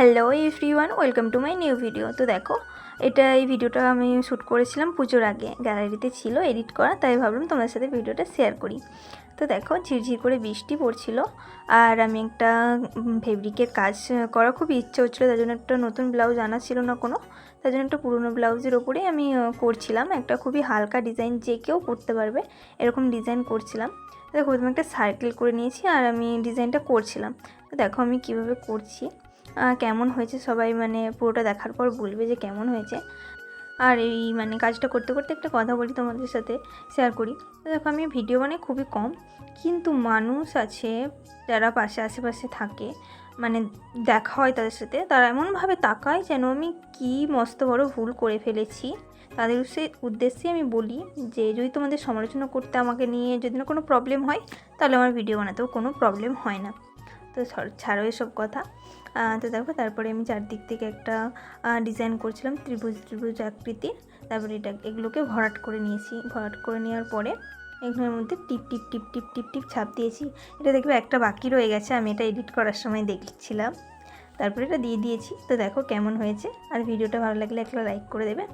Hello everyone, welcome to my new video. তো দেখো, এই ভিডিওটা আমি শ্যুট করেছিলাম পুজোর আগে, গ্যালারিতে ছিল এডিট করা, তাই ভাবলাম তোমাদের সাথে ভিডিওটা শেয়ার করি। তো দেখো, ঝিরঝির করে বৃষ্টি পড়ছিল আর আমি একটা ফেব্রিকের কাজ করার খুব ইচ্ছে হচ্ছিলো, তার জন্য একটা নতুন ব্লাউজ আনা ছিল না কোনো, তার জন্য একটা পুরনো ব্লাউজের ওপরেই আমি করছিলাম একটা খুবই হালকা ডিজাইন, যে কেউ করতে পারবে এরকম ডিজাইন করছিলাম। দেখো, আমি একটা সার্কেল করে নিয়েছি আর আমি ডিজাইনটা করছিলাম। তো দেখো আমি কীভাবে করছি, কেমন হয়েছে সবাই পুরোটা দেখার পর বলবে যে কেমন হয়েছে। আর এই কাজটা করতে করতে একটা কথা বলি, তোমাদের সাথে শেয়ার করি। তো দেখো, আমি ভিডিও খুবই কম, কিন্তু মানুষ আছে যারা আশেপাশে থাকে, দেখা হয় তাদের সাথে, তারা এমনভাবে তাকায় যেন আমি কি মস্ত বড় ভুল করে ফেলেছি। তাদের উদ্দেশ্যে আমি বলি যে যদি তোমাদের সমালোচনা করতে আমাকে নিয়ে যদি না কোনো প্রবলেম হয়, তাহলে আমার ভিডিও বানাতেও কোনো প্রবলেম হয় না। তো ছাড়ো এসব কথা। তো দেখো, তারপরে আমি চারদিক থেকে একটা ডিজাইন করছিলাম ত্রিভুজ আকৃতির। তারপরে এগুলোকে ভরাট করে নিয়েছি। ভরাট করে নেওয়ার পরে এগুলোর মধ্যে টিপ টিপ টিপ টিপ টিপ টিপ ছাপ দিয়েছি। এটা দেখবে একটা বাকি রয়ে গেছে, আমি এটা এডিট করার সময় দেখছিলাম। তারপরে এটা দিয়ে দিয়েছি। তো দেখো কেমন হয়েছে। আর ভিডিওটা ভালো লাগলে একটা লাইক করে দেবে।